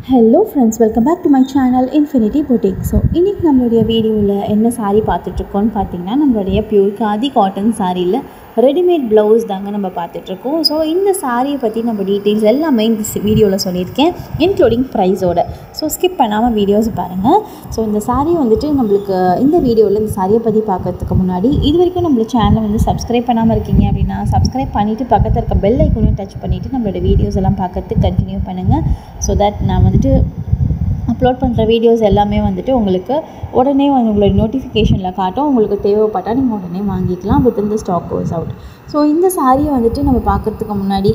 Hello friends, welcome back to my channel Infinity Boutique. So இன்னைக்கு நம்மளுடைய வீடியோவில் என்ன saree பார்த்துட்ருக்கோன்னு பார்த்தீங்கன்னா நம்மளுடைய பியூர் காதி காட்டன் சாரியில் ரெடிமேட் ப்ளவுஸ் தாங்க நம்ம பார்த்துட்ருக்கோம். ஸோ இந்த சாரியை பற்றி நம்ம டீட்டெயில்ஸ் எல்லாமே இந்த வீடியோவில் சொல்லியிருக்கேன், இன்க்ளூடிங் ப்ரைஸோட. ஸோ ஸ்கிப் பண்ணாமல் வீடியோஸ் பாருங்கள். ஸோ இந்த சாரீ வந்துட்டு நம்மளுக்கு இந்த வீடியோவில் இந்த சாரியை பற்றி பார்க்கறதுக்கு முன்னாடி இது வரைக்கும் நம்மளோட சேனலை வந்து சப்ஸ்கிரைப் பண்ணாமல் இருக்கீங்க அப்படின்னா சப்ஸ்கிரைப் பண்ணிவிட்டு பக்கத்தில் இருக்க பெல் ஐக்கனையும் டச் பண்ணிவிட்டு நம்மளோட வீடியோஸ் எல்லாம் பார்க்கறதுக்கு கண்டினியூ பண்ணுங்கள். ஸோ தட் நான் வந்துட்டு அப்லோட் பண்ணுற வீடியோஸ் எல்லாமே வந்துட்டு உங்களுக்கு உடனே வந்து உங்களோட நோட்டிஃபிகேஷனில் காட்டும். உங்களுக்கு தேவைப்பட்டால் நீங்கள் உடனே வாங்கிக்கலாம் within the stock goes out. So இந்த சாரியை வந்துட்டு நம்ம பார்க்குறதுக்கு முன்னாடி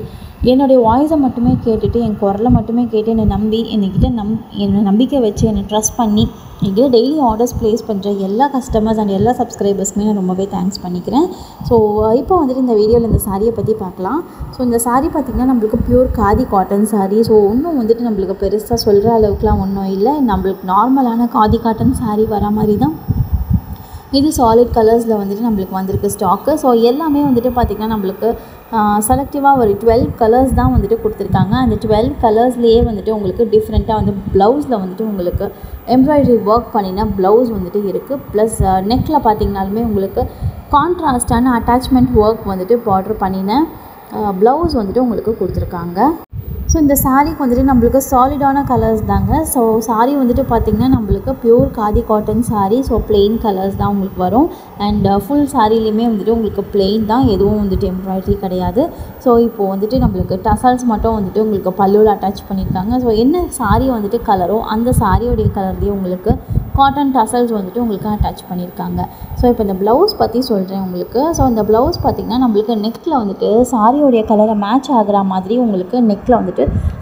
என்னுடைய வாய்ஸை மட்டுமே கேட்டுட்டு என் குரலை மட்டுமே கேட்டு என்னை நம்பி என்னை நம்பிக்கை வச்சு என்னை ட்ரஸ்ட் பண்ணி என்கிட்ட டெய்லி ஆர்டர்ஸ் ப்ளேஸ் பண்ணுற எல்லா கஸ்டமர்ஸ் அண்ட் எல்லா சப்ஸ்கிரைபர்ஸ்க்குமே நான் ரொம்பவே தேங்க்ஸ் பண்ணிக்கிறேன். ஸோ இப்போ வந்துட்டு இந்த வீடியோவில் இந்த சாரியை பற்றி பார்க்கலாம். ஸோ இந்த சாரீ பார்த்திங்கன்னா நம்மளுக்கு pure khadi cotton sari. So ஒன்றும் வந்துட்டு நம்மளுக்கு பெருசாக சொல்கிற அளவுக்குலாம் ஒன்றும் இல்லை. நம்மளுக்கு நார்மலான காதி காட்டன் சாரீ வர மாதிரி தான் இது சாலிட் கலர்ஸில் வந்துட்டு நம்மளுக்கு வந்திருக்கு ஸ்டாக்கு. ஸோ எல்லாமே வந்துட்டு பார்த்திங்கன்னா நம்மளுக்கு செலக்டிவாக ஒரு 12 கலர்ஸ் தான் வந்துட்டு கொடுத்துருக்காங்க. அந்த 12 கலர்ஸ்லேயே வந்துட்டு உங்களுக்கு டிஃப்ரெண்ட்டாக வந்து ப்ளவுஸில் வந்துட்டு உங்களுக்கு எம்ப்ராய்டரி ஒர்க் பண்ணினா ப்ளவுஸ் வந்துட்டு இருக்குது. ப்ளஸ் நெக்கில் பார்த்திங்கனாலுமே உங்களுக்கு கான்ட்ராஸ்டான அட்டாச்மெண்ட் ஒர்க் வந்துட்டு பார்டர் பண்ணின ப்ளவுஸ் வந்துட்டு உங்களுக்கு கொடுத்துருக்காங்க. ஸோ இந்த சாரீக்கு வந்துட்டு நம்மளுக்கு சாலிடான கலர்ஸ் தாங்க. ஸோ சாரீ வந்துட்டு பார்த்திங்கன்னா நம்மளுக்கு pure khadi cotton sari. So plain colours தான் உங்களுக்கு வரும். அண்ட் ஃபுல் சாரீலையுமே வந்துட்டு உங்களுக்கு பிளெயின் தான், எதுவும் வந்துட்டு எம்ப்ராய்டரி கிடையாது. ஸோ இப்போது வந்துட்டு நம்மளுக்கு டசல்ஸ் மட்டும் வந்துட்டு உங்களுக்கு பல்லுவில் அட்டாச் பண்ணியிருக்காங்க. ஸோ என்ன சாரீ வந்துட்டு கலரோ அந்த சாரியோடைய கலர்லேயே உங்களுக்கு காட்டன் டசல்ஸ் வந்துட்டு உங்களுக்கு அட்டாச் பண்ணியிருக்காங்க. ஸோ இப்போ இந்த ப்ளவுஸ் பற்றி சொல்கிறேன் உங்களுக்கு. ஸோ இந்த ப்ளவுஸ் பார்த்திங்கன்னா நம்மளுக்கு நெக்கில் வந்துட்டு சாரியோடைய கலரை மேட்ச் ஆகிற மாதிரி உங்களுக்கு நெக்கில் வந்துட்டு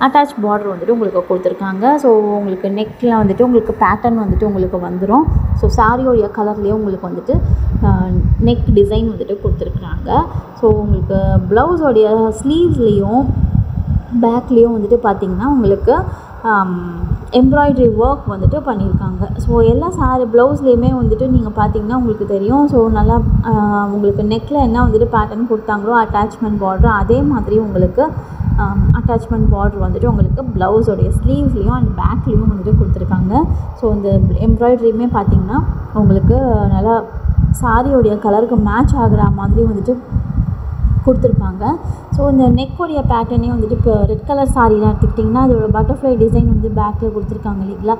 அட்டாச் பார்டர் வந்துட்டு உங்களுக்கு கொடுத்துருக்காங்க. ஸோ உங்களுக்கு நெக்கில் வந்துட்டு உங்களுக்கு பேட்டர்ன் வந்துட்டு உங்களுக்கு வந்துடும். ஸோ சாரியோடைய கலர்லேயே உங்களுக்கு வந்துட்டு நெக் டிசைன் வந்துட்டு கொடுத்துருக்குறாங்க. ஸோ உங்களுக்கு ப்ளவுஸோடைய ஸ்லீவ்ஸ்லேயும் பேக்லேயும் வந்துட்டு பார்த்திங்கன்னா உங்களுக்கு எம்ப்ராய்டரி ஒர்க் வந்துட்டு பண்ணியிருக்காங்க. ஸோ எல்லா ப்ளவுஸ்லேயுமே வந்துட்டு நீங்கள் பார்த்தீங்கன்னா உங்களுக்கு தெரியும். ஸோ நல்லா உங்களுக்கு நெக்கில் என்ன வந்துட்டு பேட்டர்ன் கொடுத்தாங்களோ அட்டாச்மெண்ட் பார்டர் அதே மாதிரி உங்களுக்கு அட்டாச்மெண்ட் பார்டர் வந்துட்டு உங்களுக்கு ப்ளவுஸோடைய ஸ்லீவ்ஸ்லேயும் அண்ட் பேக்லேயும் வந்துட்டு கொடுத்துருக்காங்க. ஸோ இந்த எம்ப்ராய்டரியுமே பார்த்திங்கன்னா உங்களுக்கு நல்லா சாரியோடைய கலருக்கு மேட்ச் ஆகிற மாதிரி வந்துட்டு கொடுத்துருப்பாங்க. ஸோ இந்த நெக்கோடைய பேட்டர்னே வந்துட்டு இப்போ ரெட் கலர் சாரீலாம் எடுத்துக்கிட்டிங்கன்னா அதோட பட்டர்ஃப்ளை டிசைன் வந்து பேக்கில் கொடுத்துருக்காங்க இல்லைங்களா.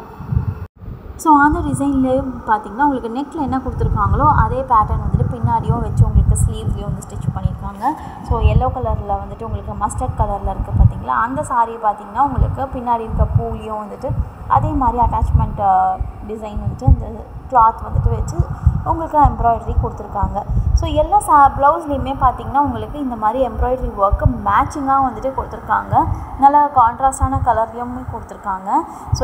ஸோ அந்த டிசைன்லேயும் பார்த்திங்கன்னா உங்களுக்கு நெக்கில் என்ன கொடுத்துருக்காங்களோ அதே பேட்டர்ன் வந்துட்டு பின்னாடியும் வச்சு உங்களுக்கு ஸ்லீவ்லேயும் வந்து ஸ்டிச் பண்ணியிருக்காங்க. ஸோ எல்லோ கலரில் வந்துட்டு உங்களுக்கு மஸ்டர்ட் கலரில் இருக்குது பார்த்திங்களா. அந்த சாரீ பார்த்திங்கன்னா உங்களுக்கு பின்னாடி இருக்க பூலையும் வந்துட்டு அதே மாதிரி அட்டாச்மெண்ட் டிசைன் வந்துட்டு அந்த கிளாத் வந்துட்டு வச்சு உங்களுக்கு எம்ப்ராய்டரி கொடுத்துருக்காங்க. ஸோ எல்லா ப்ளவுஸ்லேயுமே பார்த்திங்கன்னா உங்களுக்கு இந்த மாதிரி எம்ப்ராய்டரி ஒர்க்கு மேட்சிங்காக வந்துட்டு கொடுத்துருக்காங்க. நல்லா கான்ட்ராஸ்டான கலர்லேயும் கொடுத்துருக்காங்க. ஸோ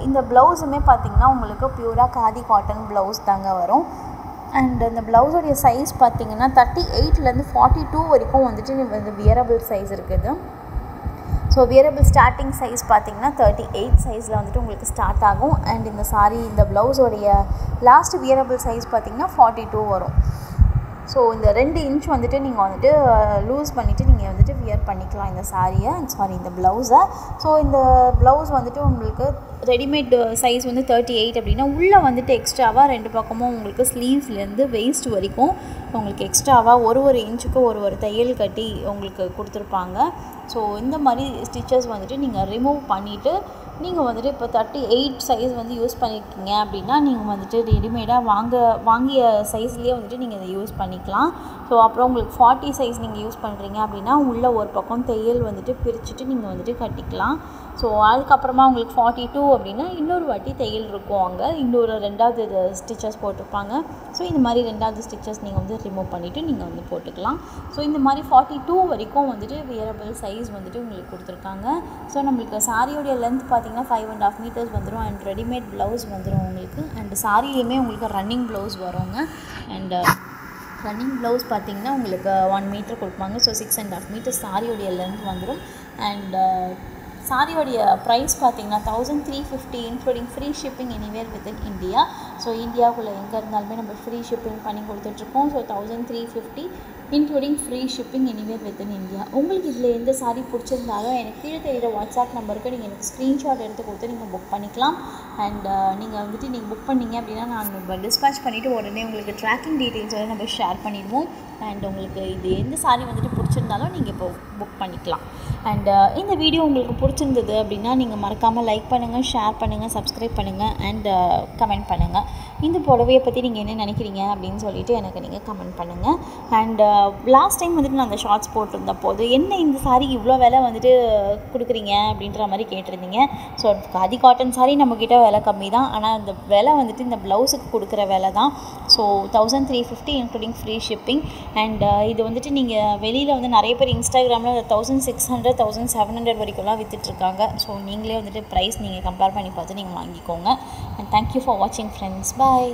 இந்த ப்ளவுஸுமே பார்த்திங்கன்னா உங்களுக்கு பியூராக காதி காட்டன் ப்ளவுஸ் தாங்க வரும். அண்ட் இந்த ப்ளவுஸோடைய சைஸ் பார்த்திங்கன்னா 38லேருந்து 42 வரைக்கும் வந்துட்டு இந்த வியரபிள் சைஸ் இருக்குது. ஸோ வியரபிள் ஸ்டார்டிங் சைஸ் பார்த்திங்கன்னா 38 சைஸில் வந்துட்டு உங்களுக்கு ஸ்டார்ட் ஆகும். அண்ட் இந்த சாரீ இந்த ப்ளவுஸோடைய லாஸ்ட் வியரபிள் சைஸ் பார்த்திங்கன்னா 42 வரும். ஸோ இந்த 2 இன்ச் வந்துட்டு நீங்கள் வந்துட்டு லூஸ் பண்ணிவிட்டு நீங்கள் வந்துட்டு வியர் பண்ணிக்கலாம் இந்த ப்ளவுஸை. ஸோ இந்த ப்ளவுஸ் வந்துட்டு உங்களுக்கு ரெடிமேட் சைஸ் வந்து 38 அப்படின்னா உள்ளே வந்துட்டு எக்ஸ்ட்ராவாக 2 பக்கமும் உங்களுக்கு ஸ்லீவ்ஸ்லேருந்து வெயிஸ்ட் வரைக்கும் உங்களுக்கு எக்ஸ்ட்ராவாக ஒரு இன்ச்சுக்கு ஒரு தையல் கட்டி உங்களுக்கு கொடுத்துருப்பாங்க. ஸோ இந்த மாதிரி ஸ்டிச்சஸ் வந்துட்டு நீங்கள் ரிமூவ் பண்ணிவிட்டு நீங்கள் வந்துட்டு இப்போ 38 சைஸ் வந்து யூஸ் பண்ணியிருக்கீங்க அப்படின்னா நீங்கள் வந்துட்டு ரெடிமேடாக வாங்கிய சைஸ்லேயே வந்துட்டு நீங்கள் இதை யூஸ் பண்ணிக்கலாம். ஸோ அப்புறம் உங்களுக்கு 40 சைஸ் நீங்கள் யூஸ் பண்ணுறீங்க அப்படின்னா உள்ளே ஒரு பக்கம் தையல் வந்துட்டு பிரிச்சுட்டு நீங்கள் வந்துட்டு கட்டிக்கலாம். ஸோ அதுக்கப்புறமா உங்களுக்கு 42 அப்படின்னா இன்னொரு வாட்டி தையல் இருக்கும், அங்கே இன்னொரு 2வது ஸ்டிச்சஸ் போட்டிருப்பாங்க. ஸோ இந்த மாதிரி 2வது ஸ்டிச்சஸ் நீங்கள் வந்து ரிமூவ் பண்ணிவிட்டு நீங்கள் வந்து போட்டுக்கலாம். ஸோ இந்த மாதிரி 42 வரைக்கும் வந்துட்டு வியரபிள் சைஸ் வந்துட்டு உங்களுக்கு கொடுத்துருக்காங்க. ஸோ நம்மளுக்கு சாரியோடைய லென்த் பார்த்திங்கன்னா 5.5 மீட்டர்ஸ் வந்துடும். அண்ட் ரெடிமேட் ப்ளவுஸ் வந்துடும் உங்களுக்கு. அண்ட் சாரியுமே உங்களுக்கு ரன்னிங் ப்ளவுஸ் வருங்க. அண்ட் ரன்னிங் ப்ளவுஸ் பார்த்திங்கன்னா உங்களுக்கு 1 மீட்டர் கொடுப்பாங்க. ஸோ 6.5 மீட்டர் சாரியோடைய லென்த் வந்துடும். அண்ட் சாரியோடைய ப்ரைஸ் பார்த்திங்கன்னா 1350 including free shipping anywhere within India. So இந்தியாவுக்குள்ளே எங்கே இருந்தாலுமே நம்ம ஃப்ரீ ஷிப்பிங் பண்ணி கொடுத்துட்ருக்கோம். So 1350 including free shipping anywhere within India. உங்களுக்கு இதில் எந்த சாரீ பிடிச்சிருந்தாலும் எனக்கு கீழே தெரிகிற வாட்ஸ்அப் நம்பருக்கு நீங்கள் எனக்கு ஸ்க்ரீன்ஷாட் எடுத்து கொடுத்து நீங்கள் புக் பண்ணிக்கலாம். அண்ட் நீங்கள் புக் பண்ணிங்க அப்படின்னா நான் டிஸ்பேச் பண்ணிவிட்டு உடனே உங்களுக்கு ட்ராக்கிங் டீட்டெயில்ஸ் வந்து நம்ம ஷேர் பண்ணிடுவோம். அண்ட் உங்களுக்கு இது எந்த சாரீ பிடிச்சிருந்தாலும் நீங்கள் இப்போ புக் பண்ணிக்கலாம். அண்ட் இந்த வீடியோ உங்களுக்கு பிடிச்சிருந்தது அப்படின்னா நீங்கள் மறக்காமல் லைக் பண்ணுங்கள், ஷேர் பண்ணுங்கள், சப்ஸ்கிரைப் பண்ணுங்கள் அண்ட் கமெண்ட் பண்ணுங்கள். இந்த புடவையை பற்றி நீங்கள் என்ன நினைக்கிறீங்க அப்படின்னு சொல்லிட்டு எனக்கு நீங்கள் கமெண்ட் பண்ணுங்கள். அண்ட் லாஸ்ட் டைம் நான் அந்த ஷார்ட்ஸ் போட்டிருந்த போது என்ன இந்த சாரீ இவ்வளோ விலை கொடுக்குறீங்க அப்படின்ற மாதிரி கேட்டிருந்தீங்க. ஸோ காதி காட்டன் சாரீ நம்மக்கிட்ட விலை கம்மி தான், ஆனால் அந்த விலை இந்த ப்ளவுஸுக்கு கொடுக்குற விலை தான். So 1350 including free shipping. And இது நீங்கள் வெளியில் நிறைய பேர் இன்ஸ்டாகிராமில் 1600 1700 வரைக்கும்லாம் விற்றுட்ருக்காங்க. ஸோ நீங்களே ப்ரைஸ் நீங்கள் கம்பேர் பண்ணி பார்த்து நீங்கள் வாங்கிக்கோங்க. அண்ட் தேங்க்யூ ஃபார் வாட்சிங் ஃப்ரெண்ட்ஸ். பாய்.